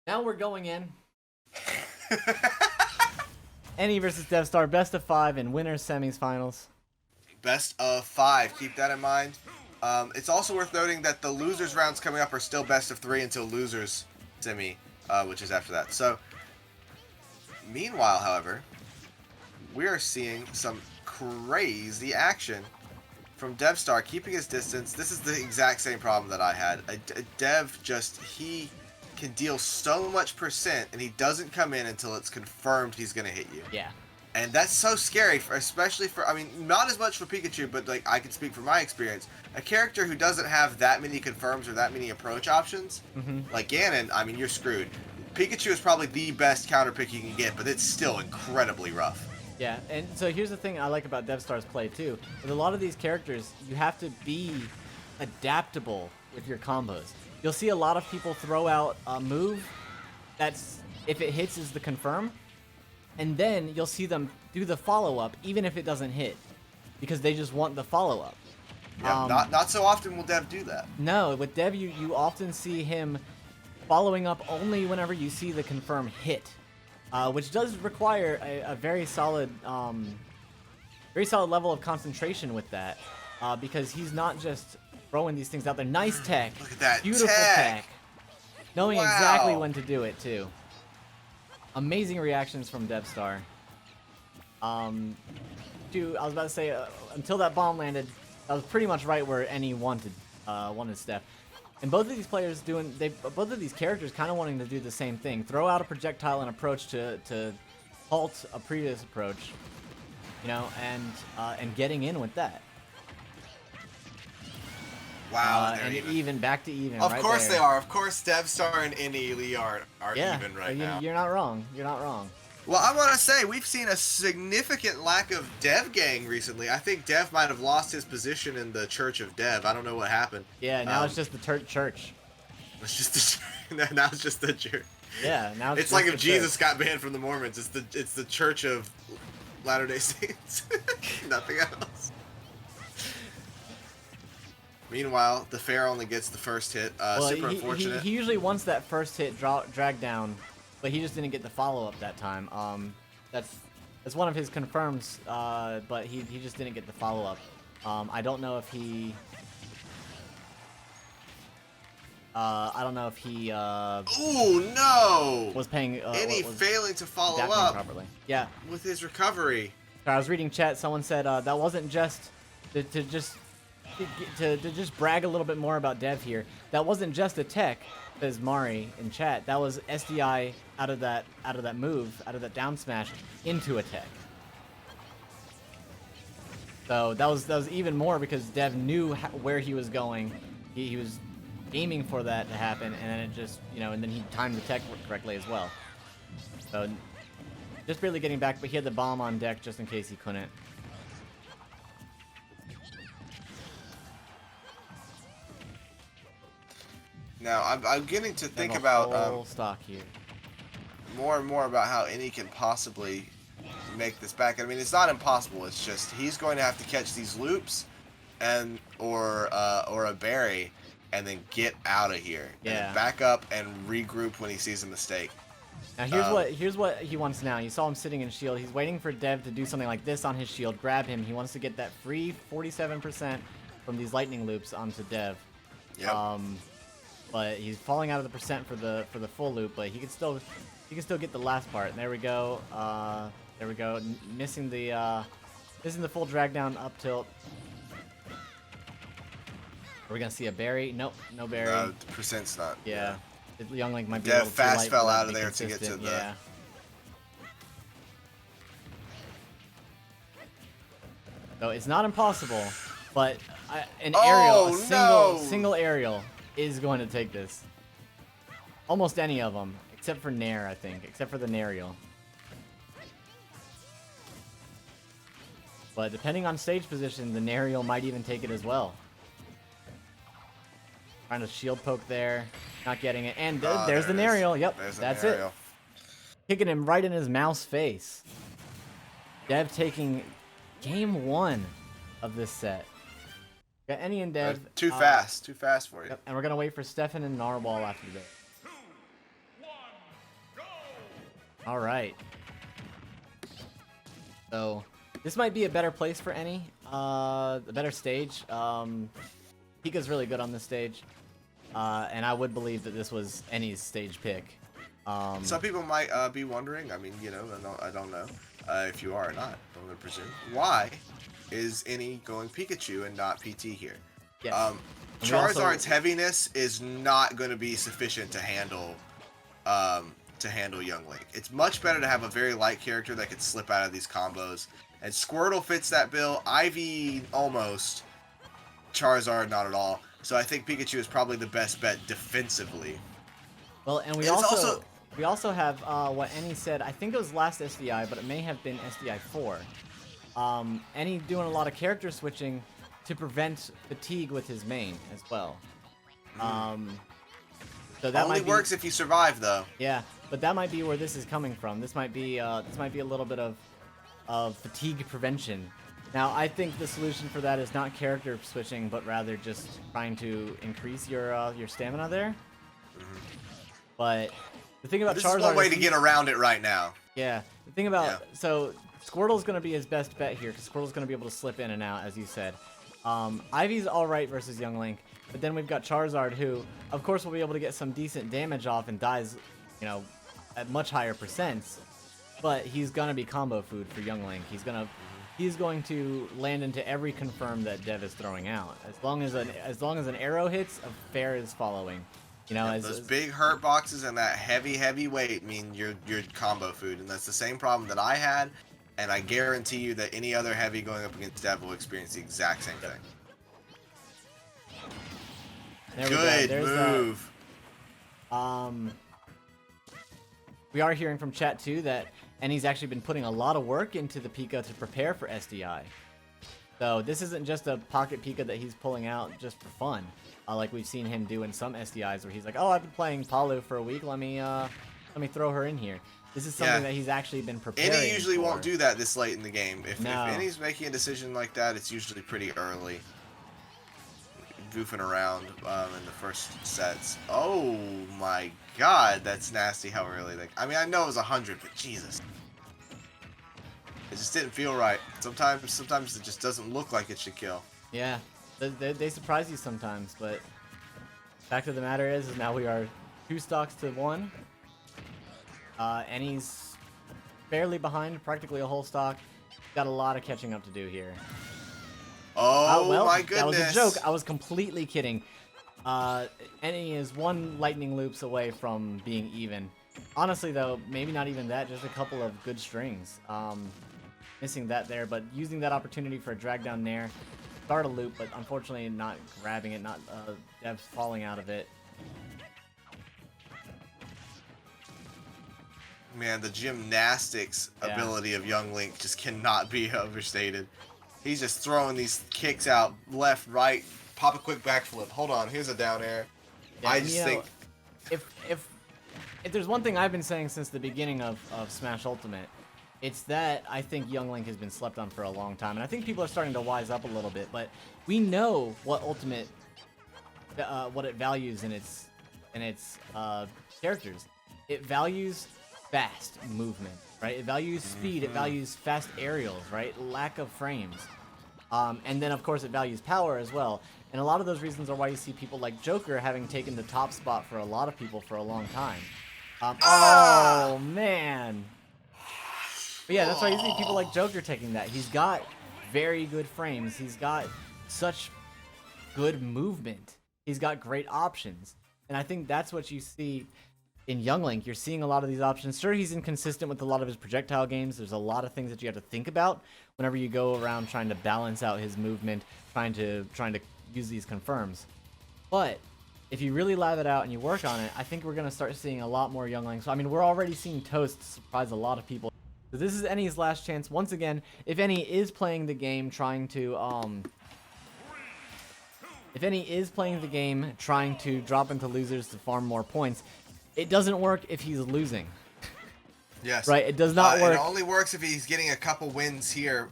Now we're going in. Eni versus DevStar, best of 5 in winners semis finals. Best of 5. Keep that in mind. It's also worth noting that the losers rounds coming up are still best of 3 until losers semi, which is after that. So, meanwhile, however, we are seeing some crazy action from DevStar, keeping his distance. This is the exact same problem that I had. A Dev he can deal so much percent, and he doesn't come in until it's confirmed he's going to hit you. Yeah. And that's so scary, especially for, I mean, not as much for Pikachu, but like I can speak from my experience. A character who doesn't have that many confirms or that many approach options, like Ganon, I mean, you're screwed. Pikachu is probably the best counter pick you can get, but it's still incredibly rough. Yeah, and so here's the thing I like about DevStar's play too. With a lot of these characters, you have to be adaptable with your combos. You'll see a lot of people throw out a move that's, if it hits, is the confirm. And then you'll see them do the follow-up, even if it doesn't hit, because they just want the follow-up. Yeah, not so often will Dev do that. No, with Dev, you often see him following up only whenever you see the confirm hit, which does require a very solid level of concentration with that, because he's not just throwing these things out there. Nice tech. Look at that beautiful tech. Knowing exactly when to do it too. Amazing reactions from DevStar. I was about to say, until that bomb landed, that was pretty much right where Eni wanted Steph. And both of these players both of these characters kind of wanting to do the same thing. Throw out a projectile and approach to halt a previous approach, you know, and getting in with that. Wow, and even back to even. Of right course there. They are. Of course, DevStar and Eni are even right now. You're not wrong. You're not wrong. Well, I want to say we've seen a significant lack of Dev gang recently. I think Dev might have lost his position in the Church of Dev. I don't know what happened. Yeah, now it's just the church. It's just now it's just the church. Yeah, now it's like if Jesus got banned from the Mormons. It's the Church of Latter-day Saints. Nothing else. Meanwhile, the Fair only gets the first hit. Super unfortunate. He usually wants that first hit drag down, but he just didn't get the follow-up that time. That's one of his confirms, but he just didn't get the follow-up. I don't know if he... Ooh, no! Was paying... Any failing to follow up properly. Yeah. With his recovery. I was reading chat, someone said that wasn't just to just brag a little bit more about Dev here. That wasn't just a tech, says Mari in chat. That was SDI out of that move, out of that down smash into a tech. So that was even more because Dev knew where he was going. He was aiming for that to happen, and then it just, you know, and then he timed the tech correctly as well. So just barely getting back, but he had the bomb on deck just in case he couldn't. Now, I'm getting to think about stock here. more and more about how Eni can possibly make this back. I mean, it's not impossible. It's just he's going to have to catch these loops, or a berry, and then get out of here. Yeah. And then back up and regroup when he sees a mistake. Now here's what he wants now. You saw him sitting in shield. He's waiting for Dev to do something like this on his shield. Grab him. He wants to get that free 47% from these lightning loops onto Dev. Yep. But he's falling out of the percent for the full loop, but he can still get the last part. And there we go. There we go. Missing the full drag down up tilt. Are we gonna see a berry? Nope, no berry. The percent's not. Yeah. Young Link might be Dev a little too fast light fell for out to of be there to get to consistent. the. Yeah. So it's not impossible, but single aerial is going to take this. Almost any of them, except for Nair, I think, except for the Nairial. But depending on stage position, the Nairial might even take it as well. Trying to shield poke there, not getting it, and there's the Nairial. Yep, that's it. Kicking him right in his mouse face. Dev taking game 1 of this set. Got Eni and Dev. Too fast for you. Yep, and we're gonna wait for Stefan and Narwhal after this. All right. So this might be a better place for Eni. A better stage. Pika's really good on this stage. And I would believe that this was Eni's stage pick. Some people might be wondering, I mean, you know, I don't know if you are or not, I'm going to presume. Why is Eni going Pikachu and not PT here? Yes. Charizard's heaviness is not going to be sufficient to handle Young Link. It's much better to have a very light character that could slip out of these combos. And Squirtle fits that bill. Ivy almost. Charizard not at all. So I think Pikachu is probably the best bet defensively. Well, and we also have what Eni said. I think it was last SDI, but it may have been SDI 4. Eni doing a lot of character switching to prevent fatigue with his main as well. So that only works if you survive, though. Yeah, but that might be where this is coming from. This might be a little bit of fatigue prevention. Now, I think the solution for that is not character switching, but rather just trying to increase your stamina there. But the thing about this Charizard is one way to get around it right now. Yeah, the thing about so Squirtle's going to be his best bet here because Squirtle's going to be able to slip in and out, as you said. Ivy's all right versus Young Link, but then we've got Charizard, who, of course, will be able to get some decent damage off and dies, you know, at much higher percents. But he's gonna be combo food for Young Link. He's going to land into every confirm that Dev is throwing out. As long as an arrow hits, a fair is following. You know, those big hurt boxes and that heavy weight mean you're combo food, and that's the same problem that I had. And I guarantee you that any other heavy going up against Dev will experience the exact same thing. Good move. We are hearing from chat too that Eni's actually been putting a lot of work into the Pika to prepare for SDI. So this isn't just a pocket Pika that he's pulling out just for fun, like we've seen him do in some SDIs where he's like, "Oh, I've been playing Palu for a week. Let me throw her in here." This is something that he's actually been preparing Eni usually for. won't do that this late in the game. If Eni's making a decision like that, it's usually pretty early. Goofing around in the first sets. Oh my god, that's nasty how early they... I mean, I know it was 100, but Jesus. It just didn't feel right. Sometimes it just doesn't look like it should kill. Yeah, they surprise you sometimes, but fact of the matter is now we are 2 stocks to 1. Eni's barely behind, practically a whole stock. Got a lot of catching up to do here. Oh well, my goodness. That was a joke. I was completely kidding. Eni is 1 lightning loops away from being even. Honestly, though, maybe not even that, just a couple of good strings. Missing that there, but using that opportunity for a drag down there. Start a loop, but unfortunately not grabbing it, not Dev falling out of it. Man, the gymnastics ability of Young Link just cannot be overstated. He's just throwing these kicks out left, right, pop a quick backflip. Hold on, here's a down air. Yeah, I just think... If there's one thing I've been saying since the beginning of Smash Ultimate, it's that I think Young Link has been slept on for a long time. And I think people are starting to wise up a little bit, but we know what Ultimate, what it values in its characters. It values fast movement, right? It values speed, it values fast aerials, right? Lack of frames. And then, of course, it values power as well. And a lot of those reasons are why you see people like Joker having taken the top spot for a lot of people for a long time. Oh, man. But yeah, that's why you see people like Joker taking that. He's got very good frames. He's got such good movement. He's got great options. And I think that's what you see in Young Link. You're seeing a lot of these options. Sure, he's inconsistent with a lot of his projectile games. There's a lot of things that you have to think about whenever you go around trying to balance out his movement, trying to use these confirms. But if you really lab it out and you work on it, I think we're going to start seeing a lot more Young Link. So, I mean, we're already seeing Toast surprise a lot of people. So this is Eni's last chance. Once again, if Eni is playing the game trying to drop into losers to farm more points, it doesn't work if he's losing. Yes. Right. It does not work. It only works if he's getting a couple wins here,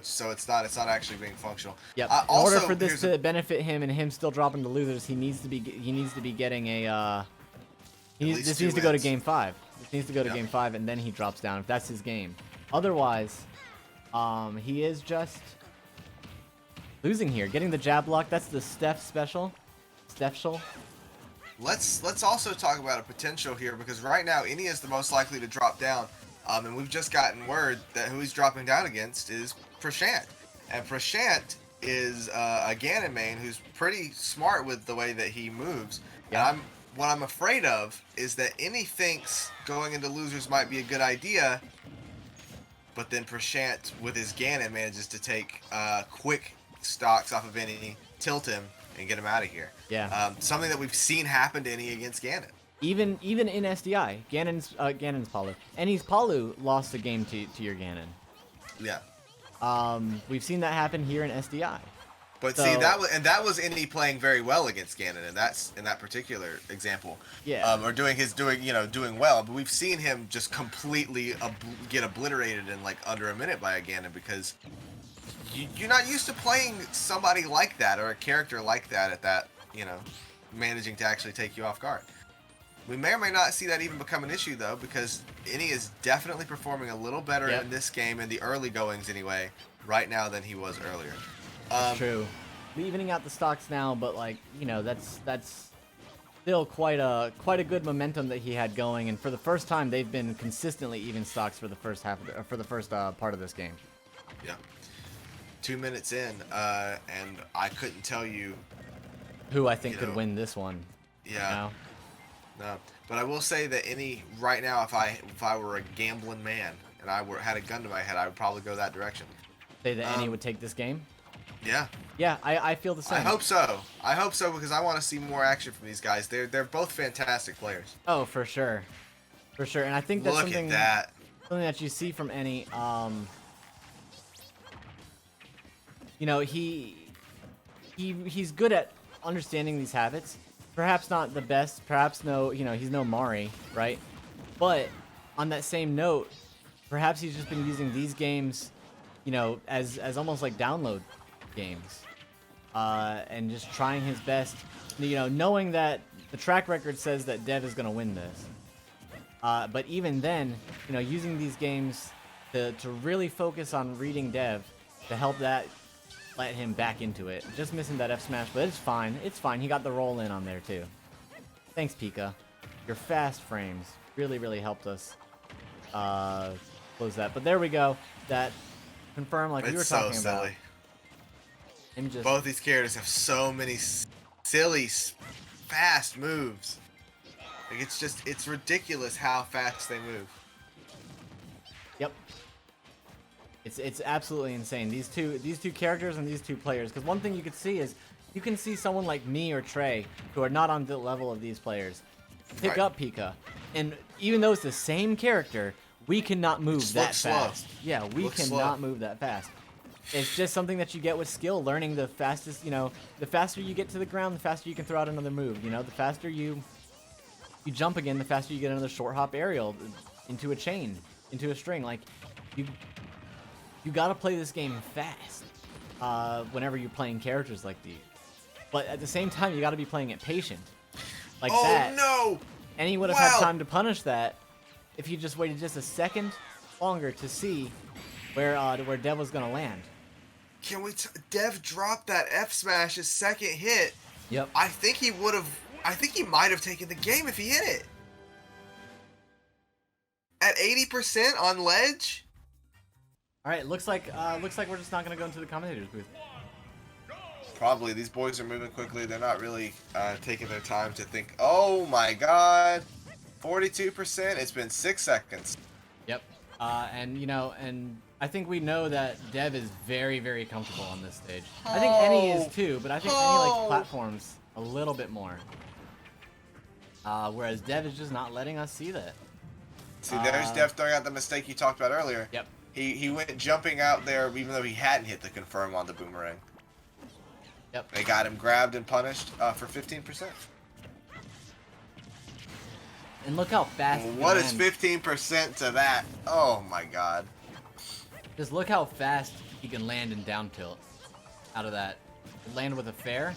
so it's not actually being functional. Yep. In order for this to benefit him and him still dropping to losers, he needs to be getting a. This needs to go to game 5. He needs to go to game 5, and then he drops down if that's his game. Otherwise, he is just losing here. Getting the jab block, that's the Steph special. Stephshul. Let's also talk about a potential here, because right now Eni is the most likely to drop down. And we've just gotten word that who he's dropping down against is Prashant. And Prashant is a Ganon main who's pretty smart with the way that he moves. Yeah. And what I'm afraid of is that Eni thinks going into losers might be a good idea, but then Prashant with his Ganon manages to take quick stocks off of Eni, tilt him, and get him out of here. Yeah. Something that we've seen happen to Eni against Ganon. Even in SDI, Ganon's Palu. Eni's Palu lost a game to your Ganon. Yeah. We've seen that happen here in SDI. But So- see, that was Eni playing very well against Ganon, and that's in that particular example. Yeah. Or doing well, but we've seen him just completely get obliterated in like under a minute by a Ganon, because you're not used to playing somebody like that or a character like that at that, managing to actually take you off guard. We may or may not see that even become an issue, though, because Eni is definitely performing a little better in this game, in the early goings anyway, right now than he was earlier. That's true. Evening out the stocks now, but like, that's still quite a good momentum that he had going, and for the first time they've been consistently even stocks for the first part of this game. Yeah. 2 minutes in, and I couldn't tell you Who I think could win this one. Yeah. No, but I will say that right now, if I were a gambling man and I had a gun to my head, I would probably go that direction. Say that Eni would take this game? Yeah. Yeah, I feel the same. I hope so. Because I want to see more action from these guys. They're both fantastic players. Oh, for sure. For sure. And I think that's something at that. Something that you see from Eni. He's good at understanding these habits. Perhaps not the best. Perhaps he's no Mari, right? But on that same note, perhaps he's just been using these games, as almost like download games, and just trying his best, knowing that the track record says that Dev is gonna win this. But even then, using these games to really focus on reading Dev to help that let him back into it. Just missing that F smash, but it's fine. It's fine. He got the roll in on there too. Thanks, Pika. Your fast frames really, really helped us close that. But there we go. That confirmed, like we were talking about. Him just Both these characters have so many silly, fast moves. Like it's ridiculous how fast they move. Yep. It's absolutely insane. These two characters and these two players. Because one thing you could see is you can see someone like me or Trey who are not on the level of these players pick up Pika, and even though it's the same character, we cannot move that fast. Yeah, we cannot move that fast. It's just something that you get with skill, learning the fastest. The faster you get to the ground, the faster you can throw out another move. The faster you jump again, the faster you get another short hop aerial into a chain, into a string. Like you gotta play this game fast whenever you're playing characters like these. But at the same time, you gotta be playing it patient. Like that. Oh no! Eni would have had time to punish that if he just waited just a second longer to see where Dev was gonna land. Can we? Dev dropped that F smash his second hit. Yep. I think he might have taken the game if he hit it. At 80% on ledge. All right, looks like we're just not gonna go into the commentators booth. Probably. These boys are moving quickly. They're not really taking their time to think. Oh my God, 42%. It's been 6 seconds. Yep. And I think we know that Dev is very, very comfortable on this stage. I think Eni is too, but I think Eni likes platforms a little bit more. Whereas Dev is just not letting us see that. See, there's Dev throwing out the mistake you talked about earlier. Yep. He went jumping out there even though he hadn't hit the confirm on the boomerang. Yep. They got him grabbed and punished for 15%. And look how fast. What is 15% to that? Oh my God. Just look how fast he can land in down tilt out of that. Land with a fair,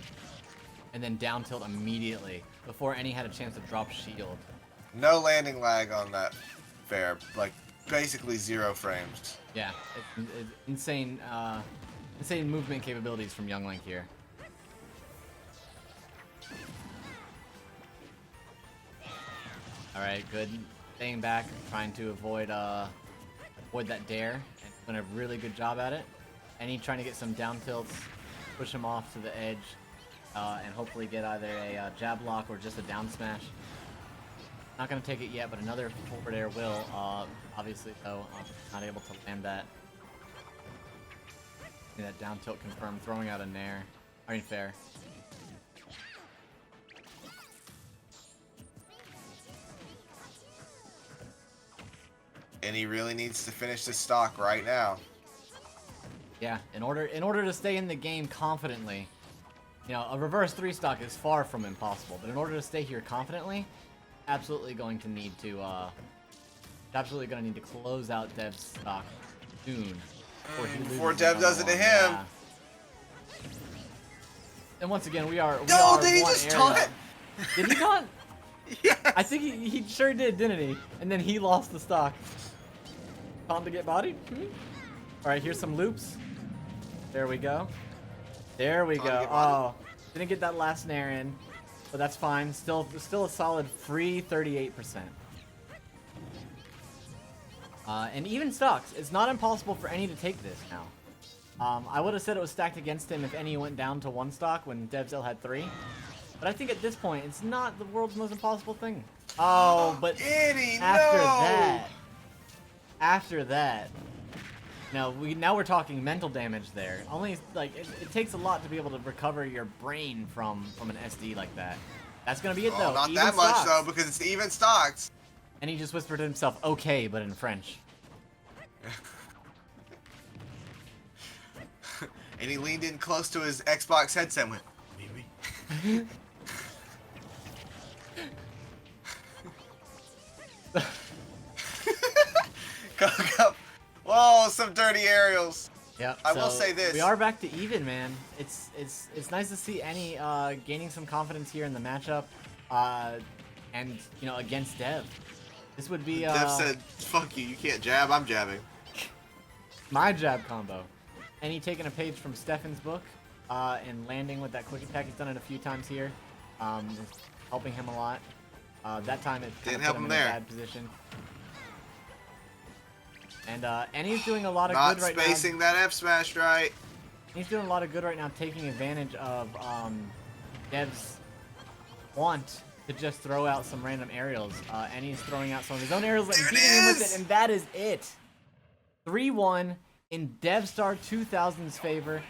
and then down tilt immediately before Eni had a chance to drop shield. No landing lag on that fair. Like, basically 0 frames. Yeah, it's insane, insane movement capabilities from Young Link here. Alright, good. Staying back, trying to avoid that dare, and doing a really good job at it. And he's trying to get some down tilts, push him off to the edge, and hopefully get either a jab lock or just a down smash. Not gonna take it yet, but another forward air will. Obviously, though, not able to land that. That down tilt confirmed, throwing out a nair. I mean, fair. And he really needs to finish this stock right now. Yeah, in order to stay in the game confidently, you know, a reverse 3 stock is far from impossible. But in order to stay here confidently, absolutely going to need to close out Dev's stock soon Before Dev does it to him. Yeah. And once again, we are. No, did he just taunt? Did he taunt? Yes. I think he sure did, didn't he? And then he lost the stock. Taunt to get bodied? All right, here's some loops. There we go. There we go. Oh, didn't get that last nair in, but that's fine. Still a solid free 38%. And even stocks. It's not impossible for Eni to take this now. I would have said it was stacked against him if Eni went down to 1 stock when DevZel had 3. But I think at this point, it's not the world's most impossible thing. Oh, but Eni, after that, now we're talking mental damage there. Only like it takes a lot to be able to recover your brain from an SD like that. That's gonna be it though. Not even that much stocks. though, because it's even stocks. And he just whispered to himself, "Okay," but in French. And he leaned in close to his Xbox headset and went, "Oui, oui." Go. Whoa, some dirty aerials. Yep. I will say this. We are back to even, man. It's nice to see Eni gaining some confidence here in the matchup, and you know, against Dev. This would be Dev said, "Fuck you, you can't jab, I'm jabbing." My jab combo. Eni taking a page from Stefan's book, and landing with that quick attack. He's done it a few times here, helping him a lot. That time it Didn't put help him him in there. a bad position. And Eni's doing a lot of Not good right now. spacing that F smash right. He's doing a lot of good right now, taking advantage of Dev's want to just throw out some random aerials. And he's throwing out some of his own aerials and beating him with it, and that is it. 3-1 in DevStar2000's favor.